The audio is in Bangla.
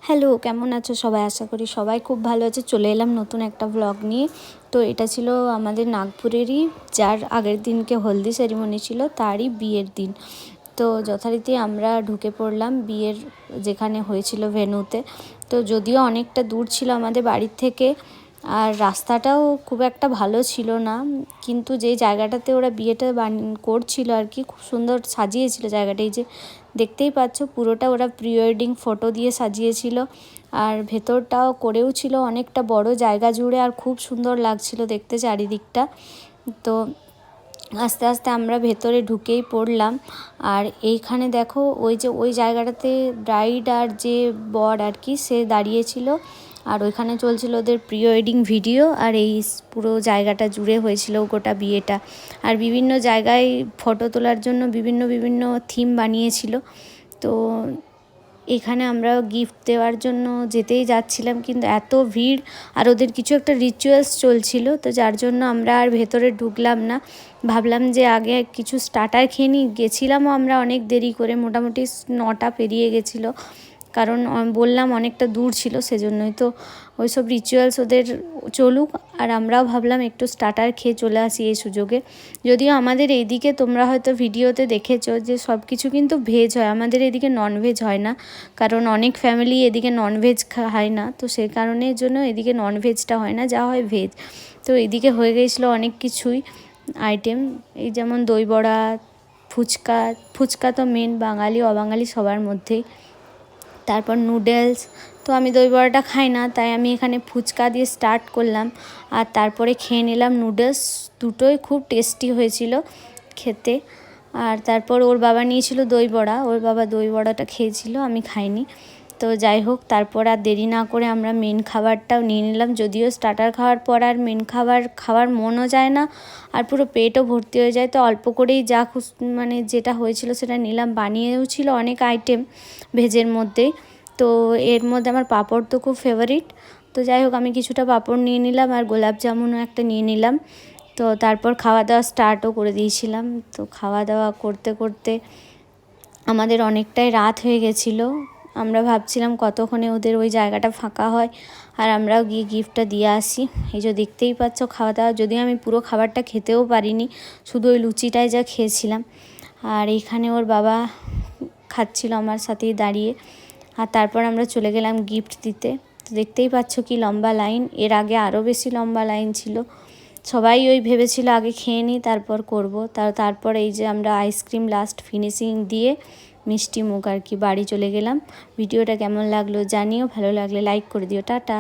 হ্যালো, কেমন আছো সবাই? আশা করি সবাই খুব ভালো আছে। চলে এলাম নতুন একটা ব্লগ নিয়ে। তো এটা ছিল আমাদের নাগপুরেরই, যার আগের দিনকে হলদি সেরিমনি ছিল, তারই বিয়ের দিন। তো যথারীতি আমরা ঢুকে পড়লাম বিয়ের যেখানে হয়েছিল ভেন্যুতে। তো যদিও অনেকটা দূর ছিল আমাদের বাড়ির থেকে, আর রাস্তাটাও খুব একটা ভালো ছিল না, কিন্তু যে জায়গাটাতে ওরা বিয়েটা করছিল আর কি, খুব সুন্দর সাজিয়েছিল জায়গাটা। এই যে দেখতেই পাচ্ছ, পুরোটা ওরা প্রি ওয়েডিং ফটো দিয়ে সাজিয়েছিল, আর ভেতরটাও করেও ছিল অনেকটা বড় জায়গা জুড়ে, আর খুব সুন্দর লাগছিল দেখতে চারিদিকটা। তো আস্তে আস্তে আমরা ভেতরে ঢুকেই পড়লাম। আর এইখানে দেখো, ওই জায়গাটাতে ব্রাইড আর যে বর আর কি, সে দাঁড়িয়েছিল, আর ওইখানে চলছিল ওদের প্রি ওয়েডিং ভিডিও। আর এই পুরো জায়গাটা জুড়ে হয়েছিল গোটা বিয়েটা। আর বিভিন্ন জায়গায় ফটো তোলার জন্য বিভিন্ন বিভিন্ন থিম বানিয়েছিল। তো এখানে আমরা গিফট দেওয়ার জন্য যেতেই যাচ্ছিলাম, কিন্তু এত ভিড়, আর ওদের কিছু একটা রিচুয়ালস চলছিল, তো যার জন্য আমরা আর ভেতরে ঢুকলাম না। ভাবলাম যে আগে কিছু স্টার্টার খেয়ে নিই। গেছিলামও আমরা অনেক দেরি করে, মোটামুটি 9টা পেরিয়ে গেছিলো, কারণ বললাম অনেকটা দূর ছিল, সেজন্যই। তো ওইসব রিচুয়ালস ওদের চলুক, আর আমরাও ভাবলাম একটু স্টার্টার খেয়ে চলে আসি এই সুযোগে। যদিও আমাদের এইদিকে তোমরা হয়তো ভিডিওতে দেখেছো যে সব কিছু কিন্তু ভেজ হয়, আমাদের এদিকে ননভেজ হয় না, কারণ অনেক ফ্যামিলি এদিকে ননভেজ খায় না, তো সেই কারণের জন্য এদিকে ননভেজটা হয় না, যা হয় ভেজ। তো এদিকে হয়ে গিয়েছিলো অনেক কিছুই আইটেম, এই যেমন দই বড়া, ফুচকা। ফুচকা তো মেন, বাঙালি অবাঙালি সবার মধ্যেই। তারপর নুডলস। তো আমি দই বড়াটা খাই না, তাই আমি এখানে ফুচকা দিয়ে স্টার্ট করলাম, আর তারপরে খেয়ে নিলাম নুডলস। দুটোই খুব টেস্টি হয়েছিল খেতে। আর তারপর ওর বাবা নিয়েছিল দই বড়া, ওর বাবা দই বড়াটা খেয়েছিল, আমি খাইনি। তো যাই হোক, তারপর আর দেরি না করে আমরা মেন খাবারটাও নিয়ে নিলাম। যদিও স্টার্টার খাওয়ার পর আর মেন খাওয়ার মনও যায় না, আর পুরো পেটও ভর্তি হয়ে যায়। তো অল্প করেই যা মানে যেটা হয়েছিল সেটা নিলাম। বানিয়েও ছিল অনেক আইটেম ভেজের মধ্যেই। তো এর মধ্যে আমার পাঁপড় তো খুব ফেভারিট। তো যাই হোক, আমি কিছুটা পাঁপড় নিয়ে নিলাম, আর গোলাপ জামুনও একটা নিয়ে নিলাম। তো তারপর খাওয়া দাওয়া স্টার্টও করে দিয়েছিলাম। তো খাওয়া দাওয়া করতে করতে আমাদের অনেকটাই রাত হয়ে গেছিলো। আমরা ভাবছিলাম কতক্ষণে ওদের ওই জায়গাটা ফাঁকা হয়, আর আমরাও গিয়ে গিফটটা দিয়ে আসি। এই যে দেখতেই পাচ্ছ খাওয়া দাওয়া, যদিও আমি পুরো খাবারটা খেতেও পারিনি, শুধু ওই লুচিটাই যা খেয়েছিলাম। আর এইখানে ওর বাবা খাচ্ছিল আমার সাথেই দাঁড়িয়ে। আর তারপর আমরা চলে গেলাম গিফট দিতে। তো দেখতেই পাচ্ছ কি লম্বা লাইন, এর আগে আরও বেশি লম্বা লাইন ছিল। সবাই ওই ভেবেছিল আগে খেয়ে নিই তারপর করবো। তারপর এই যে আমরা আইসক্রিম লাস্ট ফিনিশিং দিয়ে মিষ্টি মুখ আর কি বাড়ি চলে গেলাম। ভিডিওটা কেমন লাগলো জানিও, ভালো লাগলে লাইক করে দিও। টাটা।